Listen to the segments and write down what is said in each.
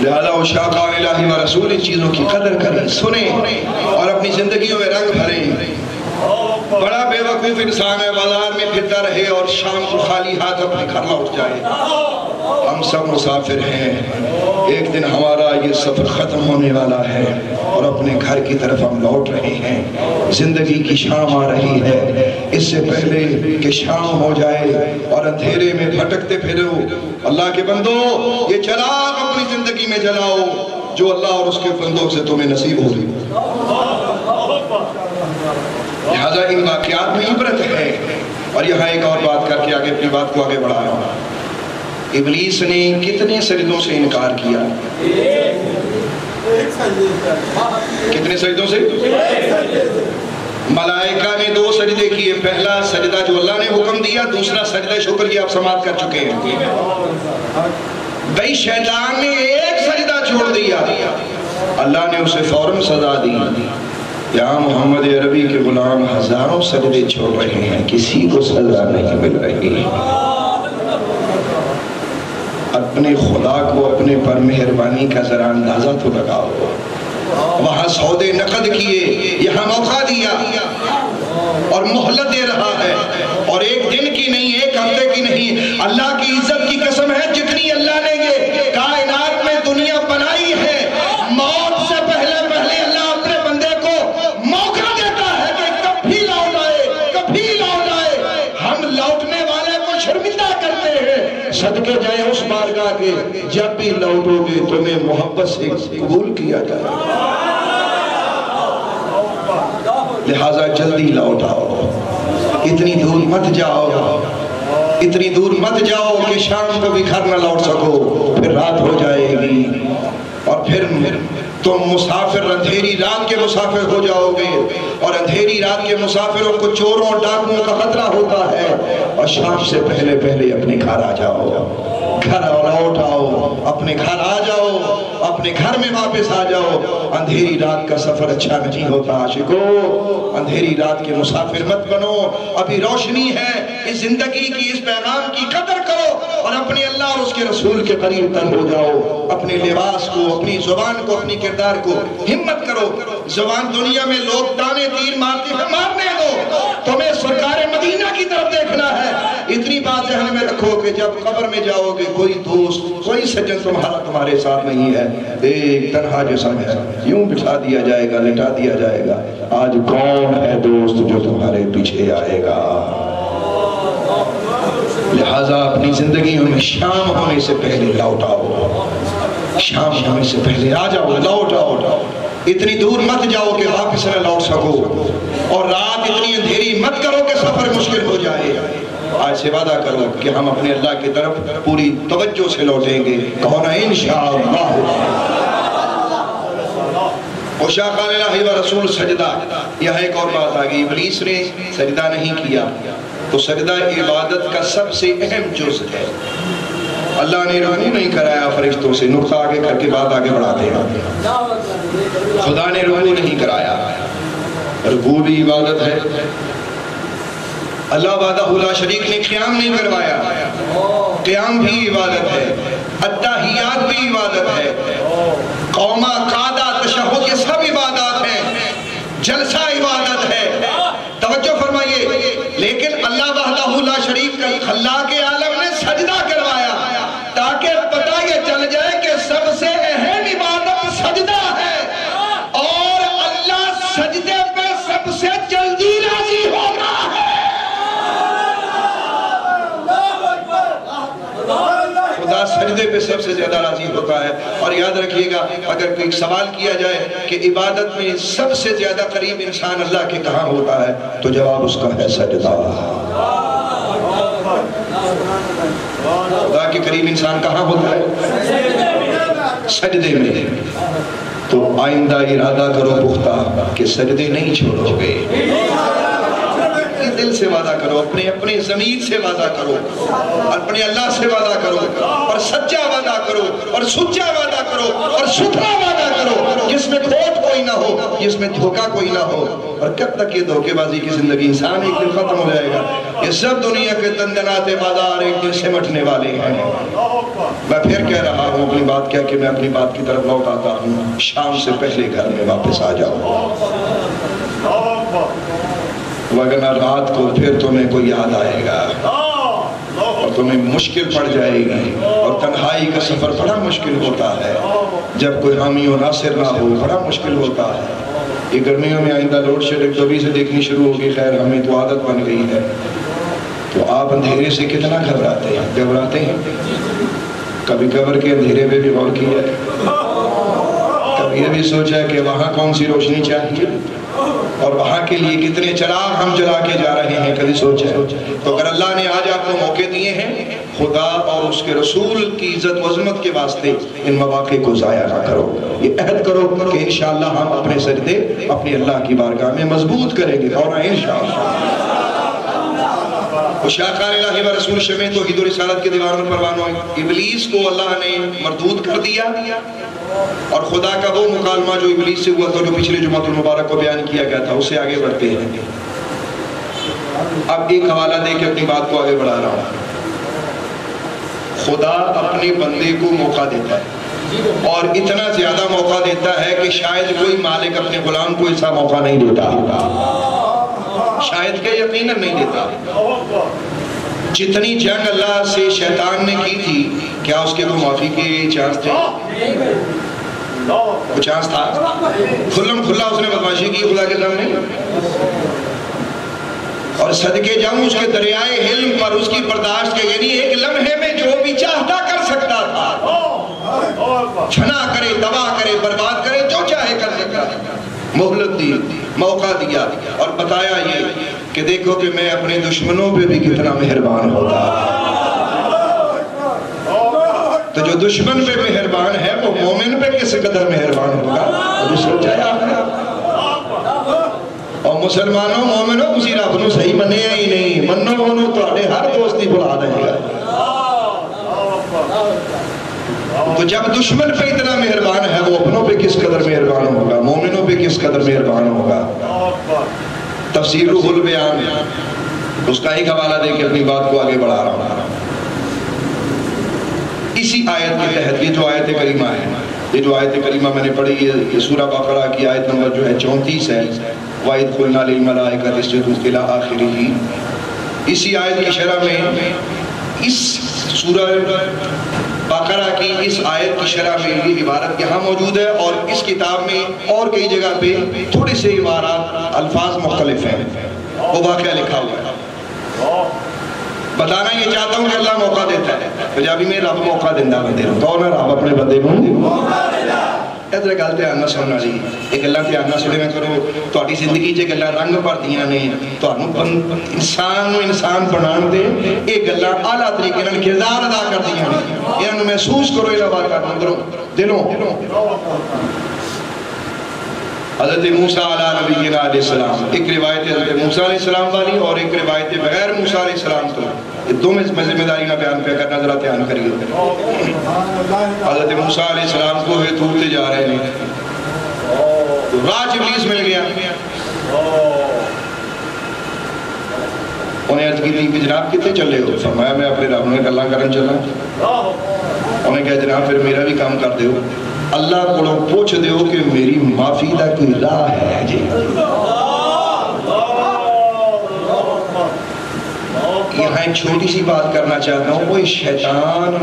لہذا عشاقان الہی و رسول ان چیزوں کی قدر کریں، سنیں اور اپنی زندگیوں میں رنگ بھریں۔ بڑا بے وقوف انسان ہے، بازار میں پھرتا رہے اور شام کو خالی ہاتھ اپنے گھر لوٹ جائے۔ ہم سب مسافر ہیں، ایک دن ہمارا یہ سفر ختم ہونے والا ہے اور اپنے گھر کی طرف ہم لوٹ رہے ہیں۔ زندگی کی شام آ رہی ہے، اس سے پہلے کہ شام ہو جائے اور اندھیرے میں بھٹکتے پھرو، اللہ کے بندو یہ چراغ اپنی زندگی میں جلاؤ جو اللہ اور اس کے بندوں سے تمہیں نصیب ہوگی۔ لہذا ان واقعات میں عبرت ہے۔ اور یہاں ایک اور بات کر کے اپنی بات کو آگے بڑھایا ہوں۔ ابلیس نے کتنے سجدوں سے انکار کیا؟ کتنے سجدوں سے؟ ملائکہ نے 2 سجدے کیے، پہلا سجدہ جو اللہ نے حکم دیا، دوسرا سجدہ شکر کی آپ سماعت کر چکے ہیں۔ بھئی شیطان نے ایک سجدہ چھوڑ دیا، اللہ نے اسے فوراً سزا دی۔ یا محمد عربی کے غلام ہزاروں سجدے چھوڑ رہے ہیں، کسی کو سزا نہیں مل رہی۔ اپنے خدا کو اپنے پر مہربانی کا ذرا اندازہ تو لگاؤ۔ وہاں سودے نقد کیے، یہاں موقع دیا اور مہلت دے رہا ہے، اور ایک دن کی نہیں، ایک ہفتے کی نہیں، اللہ کی عزت کی قسم ہے جتنی اللہ نے یہ کائنات میں دنیا بنائی ہے، موت سے پہلے اللہ اپنے بندے کو موقع دیتا ہے کہ کبھی لوٹ آئے، کبھی لوٹ آئے۔ ہم لوٹنے والے کو شرمندہ کرتے ہیں، صدقے جائیں اس بارگاہ کے جب بھی لوٹو گے تمہیں محبت سے قبول کیا جائے۔ لہٰذا جلدی لوٹ آؤ، اتنی دور مت جاؤ، اتنی دور مت جاؤ کہ شام کو بھی گھر نہ لوٹ سکو، پھر رات ہو جائے گی اور پھر تم مسافر اندھیری رات کے مسافر ہو جاؤ گے، اور اندھیری رات کے مسافروں کو چوروں اور ڈاکوؤں کا خطرہ ہوتا ہے، اور شام سے پہلے پہلے اپنے گھر آ جاؤ، گھر لوٹ آؤ، اپنے گھر آ جاؤ، اپنے گھر میں واپس آ جاؤ۔ اندھیری رات کا سفر اچھا نہیں ہوتا عاشقو، اندھیری رات کے مسافر مت بنو، ابھی روشنی ہے، اس زندگی کی اس پیغام کی قدر کرو اور اپنے اللہ اور اس کے رسول کے قریب تر ہو جاؤ۔ اپنے لباس کو، اپنی زبان کو، اپنی کردار کو ہمت کرو۔ زبان دنیا میں لوگ تانے تیر مارتے ہیں، مارنے دو، تمہیں سرکار مدینہ کی طرف دیکھنا ہے۔ اتنی بات ذہن میں رکھو کہ جب قبر میں جاؤ گے کوئی دوست، کوئی سجن تمہارے ساتھ نہیں ہے، ایک تنہا جسم ہے، یوں بٹھا دیا جائے گا، لٹا دیا جائے گا۔ آج کون ہے دوست جو تمہارے پیچھے آئے گا؟ لہٰذا اپنی زندگیوں میں شام ہونے سے پہلے لوٹ آؤ، شام ہونے سے پہلے آ جاؤ، لوٹ آؤ۔ اتنی دور مت جاؤ کہ واپس نہ لوٹ سکو، اور رات اتنی اندھیری مت کرو کہ سفر مشکل ہو جائے۔ آج سے وعدہ کرو کہ ہم اپنے اللہ کی طرف پوری توجہ سے لوٹیں گے، کہو نا انشاءاللہ۔ عشاقان الہی و رسول سجدہ، یہاں ایک اور بات آگئی، ابلیس نے سجدہ نہیں کیا، تو سجدہ عبادت کا سب سے اہم جز ہے۔ اللہ نے رکوع نہیں کرایا فرشتوں سے، نقطہ آگے کر کے بات آگے بڑھاتے ہیں۔ خدا نے رکوع نہیں کرایا، رکوع بھی عبادت ہے۔ اللہ وحدہ لا شریک نے قیام نہیں کروایا، قیام بھی عبادت ہے، التحیات بھی عبادت ہے، قومہ، قادہ، تشہد، یہ سب عبادات ہیں، جلسہ عبادت ہے۔ توجہ فرمائیے، لیکن اللہ وحدہ لا شریک کا خلاق عالم نے سجدہ کروایا تاکہ پتہ یہ چل جائے کہ سب سے اہم عبادت سجدہ ہے، اور اللہ سجدے پہ سب سے جلدی راضی ہو رہا ہے۔ خدا سجدے پہ سب سے زیادہ راضی ہوتا ہے۔ اور یاد رکھیے گا، اگر کوئی سوال کیا جائے کہ عبادت میں سب سے زیادہ قریب انسان اللہ کے کہاں ہوتا ہے، تو جواب اس کا ہے سجدہ۔ خدا کے قریب انسان کہاں ہوتا ہے؟ سجدے میں۔ تو آئندہ ارادہ کرو پختہ کہ سجدے نہیں چھوڑو گے، دل سے وعدہ کرو، اپنے ضمیر سے وعدہ کرو، اپنے اللہ سے وعدہ کرو، اور سچا وعدہ کرو، اور سچا وعدہ کرو، اور ستھرا وعدہ کرو، جس میں کھوٹ کوئی نہ ہو، جس میں دھوکہ کوئی نہ ہو۔ اور کب تک یہ دھوکے بازی کی زندگی؟ انسان ایک دن ختم ہو جائے گا۔ یہ سب دنیا کے دندنات بازار ایک دن سمٹنے والے ہیں. میں پھر کہہ رہا ہوں اپنی بات کہہ کے میں اپنی بات کی طرف لوٹ آتا ہوں. شام سے پہلے گھر میں واپس آ جاؤ، وگرنہ رات کو پھر تمہیں کوئی یاد آئے گا اور تمہیں مشکل پڑ جائے گی. اور تنہائی کا سفر بڑا مشکل ہوتا ہے جب کوئی حامی و ناصر نہ ہو، بڑا مشکل ہوتا ہے. یہ گرمیوں میں آئندہ لوڈ شیڈنگ تو بھی سے دیکھنی شروع ہوگی. خیر ہمیں تو عادت بن گئی ہے. تو آپ اندھیرے سے کتنا گھبراتے ہیں. کبھی قبر کے اندھیرے پہ بھی غور کیا ہے؟ کبھی یہ بھی سوچا ہے کہ وہاں کون سی روشنی چاہیے اور وہاں کے لیے کتنے چراغ ہم جلا کے جا رہے ہیں؟ کبھی سوچا ہے؟ تو اگر اللہ نے آج آپ کو موقع دیے ہیں، خدا اور اس کے رسول کی عزت و عظمت کے واسطے ان مواقع کو ضائع نہ کرو. یہ عہد کرو کہ انشاءاللہ ہم اپنے سجدے اپنی اللہ کی بارگاہ میں مضبوط کریں گے. اور انشاءاللہ شاکار الہی و رسول شمع توحید و رسالت کے دیوار میں پروانوں. ابلیس کو اللہ نے مردود کر دیا اور خدا کا وہ مکالمہ جو ابلیس سے ہوا تھا، جو پچھلے جمعۃ المبارک کو بیان کیا گیا تھا، اسے آگے بڑھتے ہیں. اب ایک حوالہ دے کے اپنی بات کو آگے بڑھا رہا ہوں. خدا اپنے بندے کو موقع دیتا ہے اور اتنا زیادہ موقع دیتا ہے کہ شاید کوئی مالک اپنے غلام کو ایسا موقع نہیں دیتا. شاید کہ یقیناً نہیں دیتا. جتنی جنگ اللہ سے شیطان نے کی تھی، کیا اس کے کوئی معافی کے چانس تھے؟ کوئی چانس تھا؟ کھلم کھلا اس نے بدماشی کی خدا کے سامنے. اور صدقے جاؤں اس کے دریائے علم پر اس کی برداشت کے، یعنی ایک لمحے میں جو بھی چاہتا کر سکتا تھا. چھنا کرے، تباہ کرے، برباد کرے، جو چاہے کر سکتا. مہلت دی، موقع دیا اور بتایا یہ کہ دیکھو کہ میں اپنے دشمنوں پہ بھی کتنا مہربان ہوتا. تو جو دشمن پہ مہربان ہے وہ مومن پہ کس قدر مہربان ہوگا؟ ابھی سوچایا آپ نے؟ اور مسلمانوں مومنوں کسی رب نو صحیح منے ہی نہیں، منو منو تو آڑے ہر دوستی بلا دیں گا. تو جب دشمن پہ اتنا مہربان ہے وہ اپنوں پہ کس قدر مہربان ہوگا، مومنوں پہ کس قدر مہربان ہوگا. تفسیر روح البیان اس کا ایک حوالہ دے کے اپنی بات کو آگے بڑھا رہا ہوں. اسی آیت کے تحت یہ جو آیت کریمہ ہے، یہ جو آیت کریمہ میں نے پڑھی، یہ سورہ بقرہ کی آیت نمبر جو ہے 34 ہے. وَإِذْ قُلْنَا لِلْمَلَائِكَةِ اسْجُدُوا إِلَىٰ آخِرِهِ. اسی آیت کی شرح میں اس سورہ بقرہ کی اس آیت کی شرح میں یہ عبارت یہاں موجود ہے اور اس کتاب میں اور کئی جگہ پہ تھوڑے سے عبارات الفاظ مختلف ہیں. وہ واقعہ لکھا ہوا ہے. بتانا یہ چاہتا ہوں کہ اللہ موقع دیتا ہے. پنجابی میں رب موقع دینا بندے نو. کون ہے رب اپنے بندے نو؟ ادھر گل دھیان نال سننا جی. یہ گلاں دھیان نال سنیا کرو. تہاڈی زندگی 'چ گلاں رنگ بھردیاں نے. تہانوں انسان نو انسان بنان دے یہ گلاں اعلیٰ طریقے نال کردار ادا کردیاں نے. انہاں نو محسوس کرو انہاں باتاں نوں اندروں دلوں. حضرت موسیٰ علیہ نبینا علیہ السلام، ایک روایت حضرت موسیٰ علیہ السلام والی اور ایک روایت بغیر موسیٰ علیہ السلام تو یہ دو میں ذمہ داری نہ بیان پہ کرنا ذرا دھیان کریے. حضرت موسیٰ علیہ السلام کو ہے تورتے جا رہے ہیں تو راہ ابلیس مل گیا. انہیں عرض کی تھی کہ جناب کتنے چلے ہو؟ فرمایا میں اپنے رب نے گلاں کرن چلا. انہیں کہا جناب پھر میرا بھی کام کر دیو. اللہ کو پوچھ دیو کہ میری معافی دا کوئی راہ ہے جی. یہاں ایک چھوٹی سی بات کرنا چاہتا ہوں. کوئی شیطان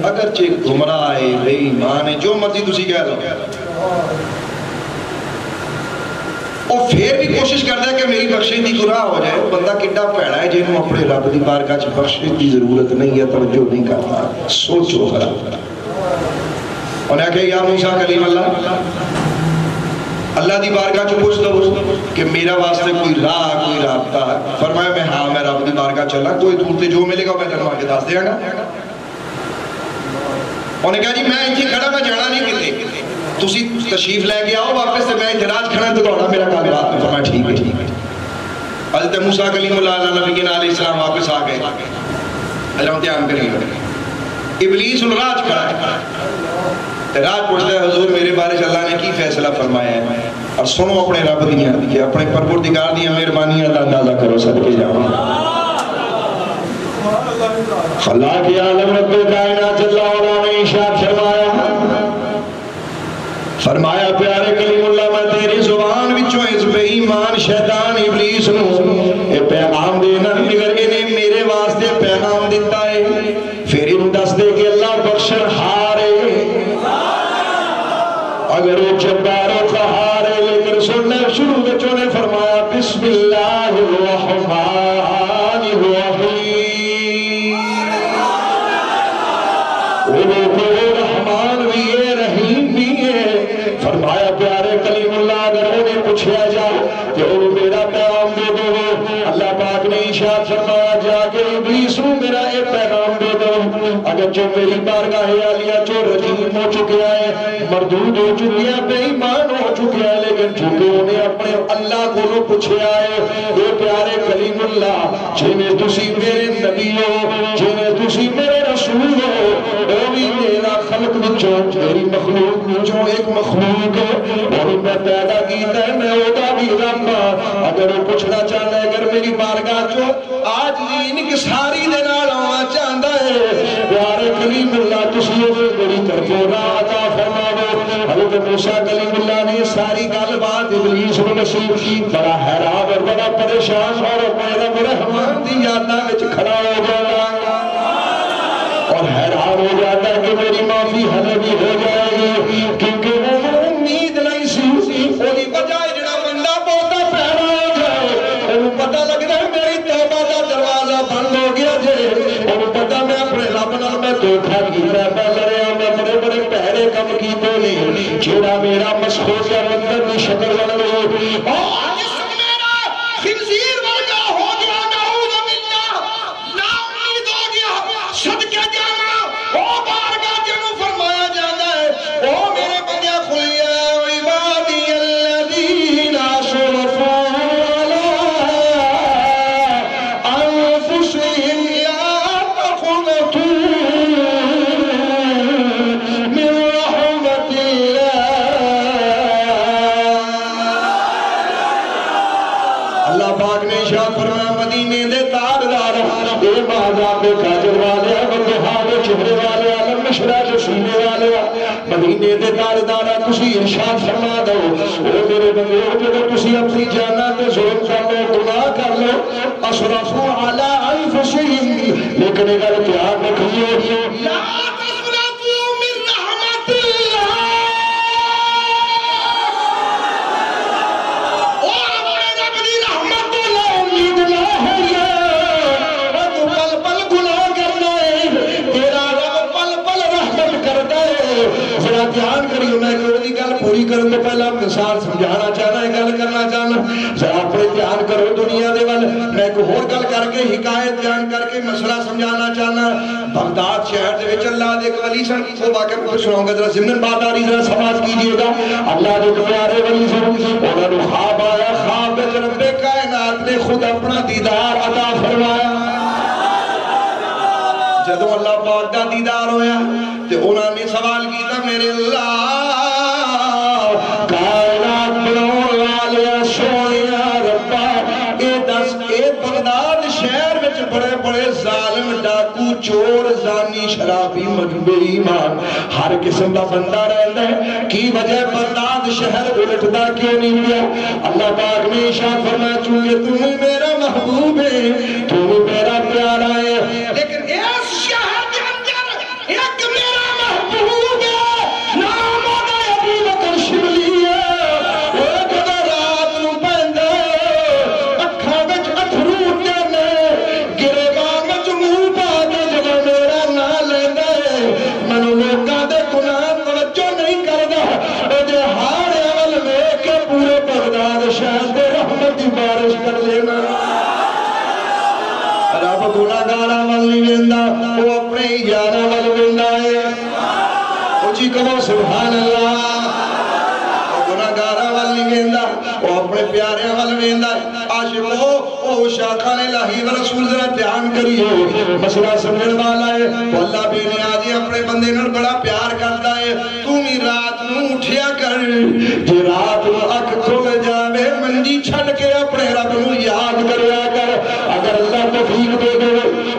اگرچہ گمراہ ہے، بے ایمان ہے، جو مرضی تسی کہہ لو، اور پھر بھی کوشش کرتا ہے کہ میری بخشش دی گناہ ہو جائے. بندہ کڈا پیڑا ہے جنہوں اپنے رب دی بارگاہ چ بخشش دی ضرورت نہیں ہے، توجہ نہیں کرتا. سوچو ذرا. انہیں کہا یا موسیٰ کلیم اللہ، اللہ دی بارگاہ چ پوچھ دو کہ میرا واسطے کوئی راہ کوئی رابطہ. فرمایا میں ہاں میں رب دی بارگاہ چلا، کوئی دور تے جو ملے گا میں تینوں آ کے دس دیاں گا. انہیں کہا جی میں اتنے کھڑا، میں جانا نہیں کتے، تسی تشریف لے کے آؤ واپس سے، میں اعتراض کھڑا تو تھوڑا میرا کام بات. فرمایا ٹھیک ہے ٹھیک ہے. حضرت موسیٰ کلیم اللہ علیہ نبینا علیہ السلام واپس آ گئے. اللہ دھیان کریے. ابلیس راج کھڑا ہے. راج پوچھتا ہے حضور میرے بارے سے اللہ نے کی فیصلہ فرمایا ہے؟ اور سنو اپنے رب دیاں کہ اپنے پروردگار دیاں مہربانیاں دا اندازہ کرو. صدقے جاؤ. خلاق عالم رب کائنات اللہ علیہ نے ارشاد فرمایا پیارے کلیم اللہ میں تیری زبان وچوں اس بے ایمان شیطان ابلیس نو اے پیغام دینا مگر انہیں میرے واسطے پیغام دیتا ہے پھر ان دس دے کہ اللہ بخشن ہارے اگر وہ جبار و قہار ہے لیکن سننے شروع بچوں نے فرمایا بسم اللہ الرحمن الرحیم وہ رحمان بھی ہے رحیم بھی ہے فرمایا پیارے کلیم اللہ اگر انہیں پوچھا جائے کہ انہیں میرا پیغام دے دو اللہ پاک نے ارشاد فرمایا جا کے ابلیس رو میرا ایک پیغام دے دو اگر جو میری بارگاہ عالیہ جو رجیم ہو چکیا ہے مردود ہو چکیا بے ایمان ہو چکیا ہے لیکن چونکہ انہیں اپنے اللہ کو پوچھے آئے یہ پیارے کلیم اللہ جنہیں تسی میرے نبی ہو جنہیں تسی میرے رسول ہو وہ بھی میرا خلق بچوں میری مخلوق بچوں ایک مخلوق ہے اور میں پیدا کیتا ہے میں ہوتا بھی رب اگر وہ پوچھنا چاہتا ہے اگر میری بارگاہ چو آج دین کی ساری دینا لونا چاہتا ہے پیارے کلیم اللہ تسی میری طرف راہ عطا فرما دو حضرت موسیٰ کلیم اللہ نے ساری گل بات ابلیس کو نصیب کی بڑا حیران اور بڑا پریشان اور میرا رحمان دی یادہ وچ کھڑا ہو جاتا اور حیران ہو جاتا ہے کہ میری معافی ہمیں بھی ہو جائے گی کیونکہ وہ امید نہیں سی وہی بجائے جڑا بندہ بہتا پیدا ہو جائے وہ پتہ لگتا ہے میری توبہ کا دروازہ بند ہو گیا جے وہ پتہ میں اپنے رب نال میں دھوکا کیتا میں لڑیا میں بڑے بڑے پہرے کم کیتے نہیں جڑا میرا مسخوط یا مندر کی شکل بن گئی اور جسم میرا خنزیر ورگا ہو گیا نعوذ باللہ نا امید ہو گیا صدقے جانا او بارگاہ جنوں فرمایا جاتا ہے او میرے بندے کھلیا عبادی الذین اسرفوا علی انفسہم لا تقنطوا من رحمت اللہ پاک نے ارشاد فرمایا مدینے دے تاجدار اے بازار دے کاجر والے بندہاں دے چہرے والے عالم مشرا جو سینے والے مدینے دے تاجدار تسی ارشاد فرما دو او میرے بندے جو تسی اپنی جاناں تے ظلم کر لو گناہ کر لو اسرفوا علی انفسہم لیکن یہ گل دھیان رکھیے لا تقنطوا من رحمت اللہ دھیان کریو میں کہ وہ گل پوری کرنے تو پہلا مثال سمجھانا چاہنا ہے گل کرنا چاہنا ذرا اپنے دھیان کرو دنیا دے وال میں کو اور گل کر کے حکایت بیان کر کے مسئلہ سمجھانا چاہنا بغداد شہر دے وچ اللہ دے ایک ولی سن وہ واقعہ کو سناؤں گا ذرا ضمن باداری ذرا سماعت کیجئے گا اللہ دے پیارے ولی سن انہوں نے خواب آیا خواب وچ رب کائنات نے خود اپنا دیدار عطا فرمایا جدوں اللہ پاک دا دیدار ہویا تے انہوں نے سوال کیتا میرے اللہ کائنات بناؤن والیا سونیا ربا اے دس اے بغداد شہر وچ بڑے بڑے ظالم ڈاکو چور زانی شرابی مجبے ایمان ہر قسم دا بندہ رہتا ہے کی وجہ بغداد شہر الٹدا کیوں نہیں ہوا اللہ پاک نے ارشاد فرمایا چونکہ تم میرا محبوب ہے تم میرا پیارا ہے لیکن اس شہر کے اندر ایک میرا محبوب ہے نام ہوتا ہے ابو بکر شبلی ہے وہ جگہ رات نو پہندا اکھاں وچ اتھرو جانے گریبان وچ منہ پا کے جگہ میرا نام لیندا ہے منو لوکاں دے گناہ توجہ نہیں کردا او دے ہاڑے ول ویکھ کے پورے بغداد شہر دے رحمت دی بارش کر لینا رب گناہگاراں ول نہیں ویندا وہ اپنے یاراں ول ویندا ہے او جی کہو سبحان اللہ گناہگاراں ول نہیں ویندا وہ اپنے پیاریاں ول ویندا عاشق او شاخاں الہی و رسول ذرا دھیان کریے مسئلہ سمجھن والا ہے تو اللہ بے نیازی اپنے بندے نال بڑا پیار کرتا ہے تو بھی رات نو اٹھیا کر جے رات نو اکھ کھل جاوے منجی چھڈ کے اپنے رب نو یاد کریا کر اگر اللہ توفیق دے دے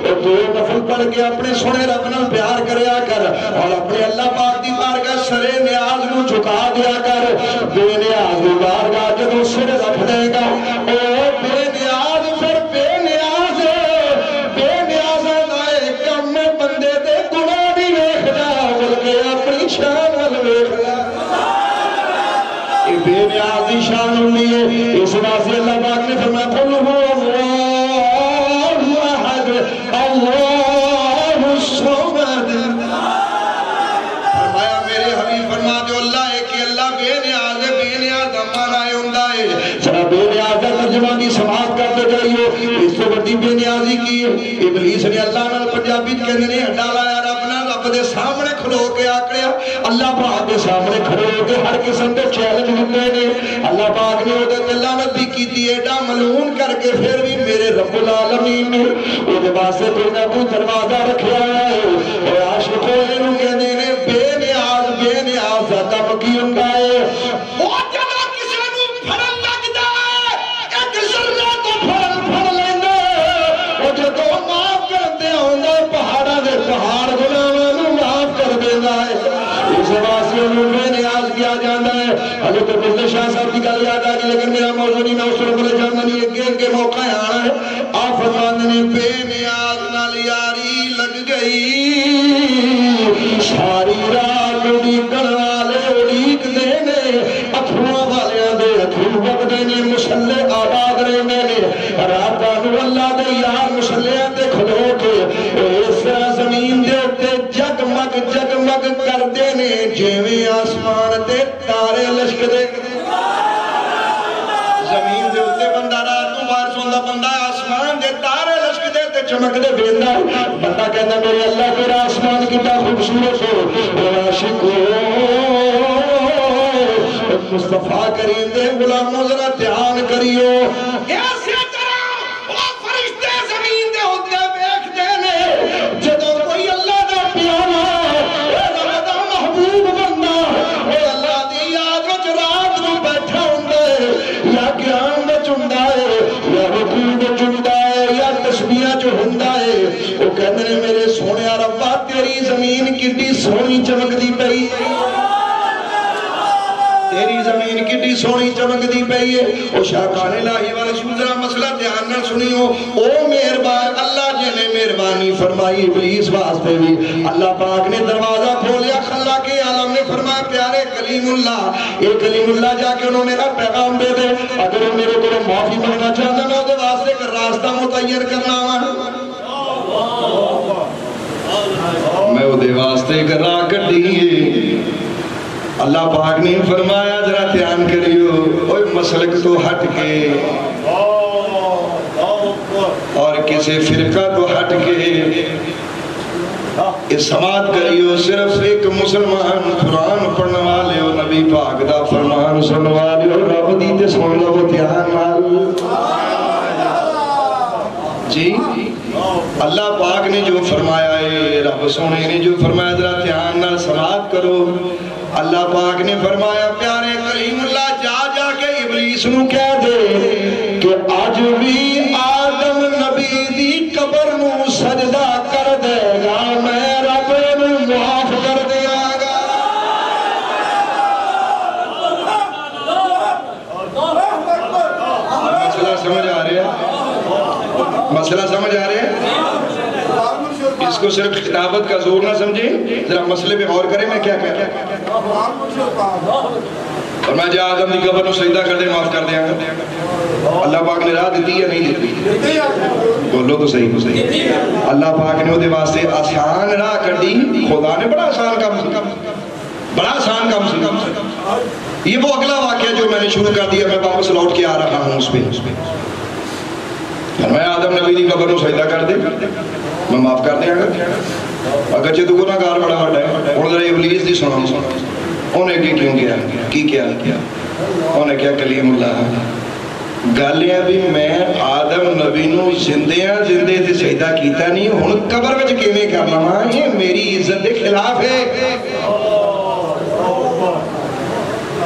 تو دو نفل کے اپنے سونے رب نال پیار کریا کر اور اپنے اللہ پاک دی بارگاہ سرے نیاز نو جھکا دیا کر بے نیاز دی بارگاہ جدوں سر رکھ دے گا او بے نیاز پھر بے نیاز دائے کم بندے دے گناہ بھی ویکھدا بلکہ اپنی شان ول ویکھدا بے نیاز دی شان ہوئی ہے اس واسطے اللہ پاک نے فرمایا قل هو اللہ احد اللہ الصمد فرمایا میرے حبیب فرما دے اللہ ہے کہ اللہ بے نیاز ہے بے نیاز دا معنی ہوندا ہے ذرا بے نیاز دا ترجمہ دی سماعت کرتے جائیو اس سے بڑی بے نیازی کی ابلیس نے اللہ نال پنجابی کہندے نے ہڈا لایا رب نال رب دے سامنے کھلو کے آکڑیا اللہ پاک دے سامنے کھڑے ہو کے ہر قسم دے چیلنج ہوندے نے اللہ پاک نے اودے تے لعنت بھی کیتی ایڈا ملعون کر کے پھر بھی میرے رب العالمین نے اودے واسطے کوئی نہ کوئی دروازہ رکھیا ہے اے عاشقو اینو کہندے نے بے نیاز دا کم کی ہوندا ہے او جدوں کسے نوں پھڑن لگدا ہے ایک ذرہ تو پھڑ لیندا او جدوں معاف کردے ہوندا پہاڑاں دے پہاڑ گناہاں نوں معاف کر دیندا ہے اس واسطے نوں بے نیاز کیا جاندا ہے حضرت فضل شاہ صاحب کی گل یاد آ گئی لیکن میرا موضوع نہیں میں اس طرح بولے جاننا نہیں اگے موقع آنا ہے آپ فرماندے نے بے نیاز نال یاری لگ گئی ساری رات اڑیکن والے اڑیک دے نے اتھرواں والیاں دے اتھرو وگدے نے مسلے آباد رہندے نے راتاں نوں اللہ دے یار مسلیاں تے کھلو کے اس طرح زمین دے اوتے جگمگ کردے نے جویں آسمان تے تارے لشکدے زمین دے اوتے بندہ رات نوں بارش ہوندا بندہ آسمان دے تارے لشکدے تے چمکدے ویندا بندہ کہندا میرے اللہ تیرا آسمان کتنا خوبصورت ہو عاشقو مصطفیٰ کریم دے غلاموں ذرا دھیان کریو ایسے طرح وہ فرشتے زمین دے ہوتے ویکھدے نے جدوں کوئی اللہ دا پیارا اے رب دا محبوب بندہ اے اللہ دی یاد وچ رات نوں بیٹھا ہوندا ہے یا قیام وچ ہوندا ہے یا رکوع وچ ہوندا ہے یا تسبیح وچ ہوندا ہے او کہندے نے میرے سونیا ربا تیری زمین کتنی سونی چمکدی پئی تیری زمین کتنی سونی چمکدی پئی ہے او شاہکان الہی والے ذرا مسئلہ دھیان نال سنیو او مہربان اللہ جی نے مہربانی فرمائی ابلیس واسطے بھی اللہ پاک نے دروازہ کھولیا خلا کے عالم نے فرمایا پیارے کلیم اللہ اے کلیم اللہ جا کے انہوں نے کہا پیغام دے دے اگر وہ میرے کو معافی مانگنا چاہتا میں دے واسطے کا راستہ متعین کرنا ہوا میں وہ دے واسطے کا راہ کٹی اللہ پاک نے فرمایا ذرا دھیان کریو اوہ مسلک تو ہٹ کے اور کسی فرقہ تو ہٹ کے اس سماعت کریو صرف ایک مسلمان قرآن پڑھنے والے ہو نبی پاک دا فرمان سننے والے ہو رب دیتے سن لو دھیان مال جی اللہ پاک نے جو فرمایا ہے رب سونے نے جو فرمایا ذرا دھیان نال سماعت کرو اللہ پاک نے فرمایا پیارے کلیم اللہ جا جا کے ابلیس نو کہہ دے کہ آج بھی آدم نبی دی قبر نو سجدہ کر دے گا میں رب نو معاف کر دیا گا مسئلہ سمجھ آ رہے ہیں مسئلہ سمجھ آ رہے ہیں اس کو صرف خطابت کا زور نہ سمجھیں ذرا مسئلے پہ غور کریں میں کیا کہتا اور میں جا آدم دی قبر نو سجدہ کر دے معاف کر دیا اللہ پاک نے راہ دیتی یا نہیں دیتی بولو تو صحیح اللہ پاک نے دے واسطے آسان راہ کر دی خدا نے بڑا آسان کام سی یہ وہ اگلا واقعہ جو میں نے شروع کر دیا میں واپس لوٹ کے آ رہا ہوں اس پہ میں آدم نبی دی قبر نو سجدہ کر دے میں معاف کر دیا گا اگرچہ تو گناہ گار بڑا بڑا ہے اور ذرا ابلیس دی سنا انہیں کی کیوں کیا کی کیا انہیں کیا کلیم اللہ گالیاں بھی میں آدم نبی نو زندیاں زندے تے سجدہ کیتا نہیں ہن قبر وچ کیویں کر لواں یہ میری عزت دے خلاف ہے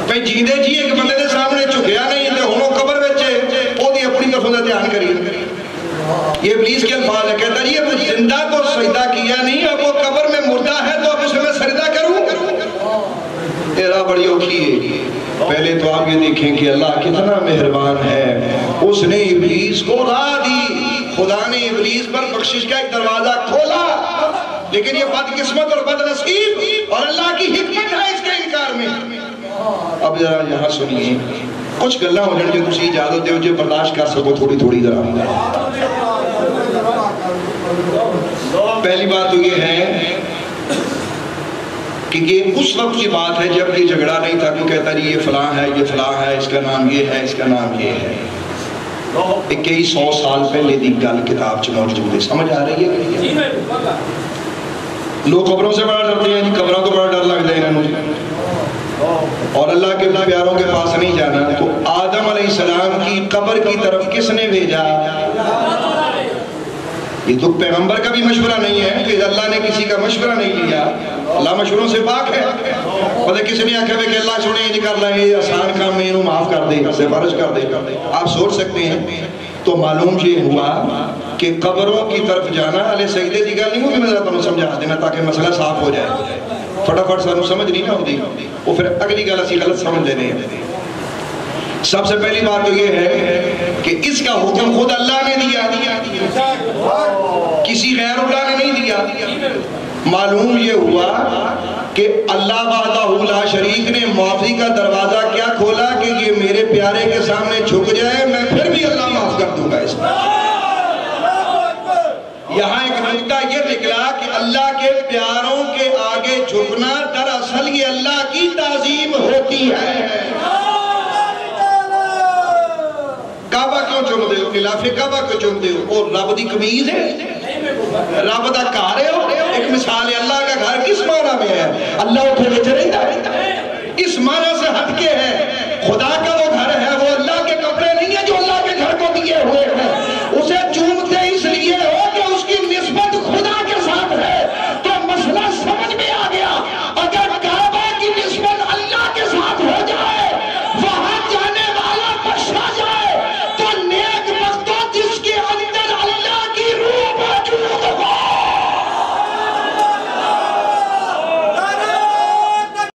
پہ جیندے جی ایک بندے دے سامنے جھکیا نہیں تے ہن او قبر وچ او دی اپنی طرف دا دھیان کری یہ ابلیس کے الفاظ ہے، کہتا ہے یہ زندہ کو سجدہ کیا نہیں، اب وہ قبر میں مردہ ہے تو اب اس میں سجدہ کروں؟ تیرا بڑی اوکھی ہے۔ پہلے تو آپ یہ دیکھیں کہ اللہ کتنا مہربان ہے، اس نے ابلیس کو راہ دی، خدا نے ابلیس پر بخشش کا ایک دروازہ کھولا، لیکن یہ بدقسمت اور بد نصیب اور اللہ کی حکمت ہے اس کے انکار میں۔ اب ذرا یہاں سنیے، کچھ گلہ ہو جن جو تسی اجازت دے جو برداشت کر سکو تھوڑی تھوڑی ذرا۔ پہلی بات تو یہ ہے کہ یہ اس وقت کی بات ہے جب یہ جھگڑا نہیں تھا کہ کہتا ہے یہ فلاں ہے، یہ فلاں ہے، اس کا نام یہ ہے، اس کا نام یہ ہے۔ 2100 سال پہلے دی گل کتاب چ موجود ہے، سمجھ آ رہی ہے؟ لوگ قبروں سے بڑا ڈرتے ہیں، قبروں کو بڑا ڈر لگتا ہے انہوں، اور اللہ کے پیاروں کے پاس نہیں جانا۔ تو آدم علیہ السلام کی قبر کی طرف کس نے بھیجا؟ یہ تو پیغمبر کا بھی مشورہ نہیں ہے کہ اللہ نے کسی کا مشورہ نہیں لیا، اللہ مشوروں سے پاک ہے۔ پتہ کسی نے آکھا کہ اللہ سنے یہ کر لیں، یہ آسان کام میں انہوں معاف کر دے، سفارش کر دے، آپ سوچ سکتے ہیں۔ تو معلوم یہ ہوا کہ قبروں کی طرف جانا علیہ سجدے کی گل نہیں ہوگی، میں ذرا تمہیں سمجھا دینا تاکہ مسئلہ صاف ہو جائے، فٹافٹ سانو سمجھ نہیں نہ ہوتی، وہ پھر اگلی گل اسی غلط سمجھ لینے ہیں۔ سب سے پہلی بات تو یہ ہے کہ اس کا حکم خود اللہ نے دیا، کسی غیر اللہ نے نہیں دیا۔ معلوم یہ ہوا کہ اللہ وحدہ لا شریک نے معافی کا دروازہ کیا کھولا کہ یہ میرے پیارے کے سامنے جھک جائے، میں پھر بھی اللہ معاف کر دوں گا اس کو۔ یہاں ایک نکتہ یہ نکلا کہ اللہ کے پیاروں کے آگے جھکنا دراصل یہ اللہ کی تعظیم ہوتی ہے۔ کعبہ کیوں چومتے ہو؟ خلاف کعبہ کیوں چومتے ہو؟ اور رب دی قمیض ہے، رب دا گھر ہے۔ ایک مثال ہے، اللہ کا گھر کس معنی میں ہے؟ اللہ اٹھے وچ رہندا ہے،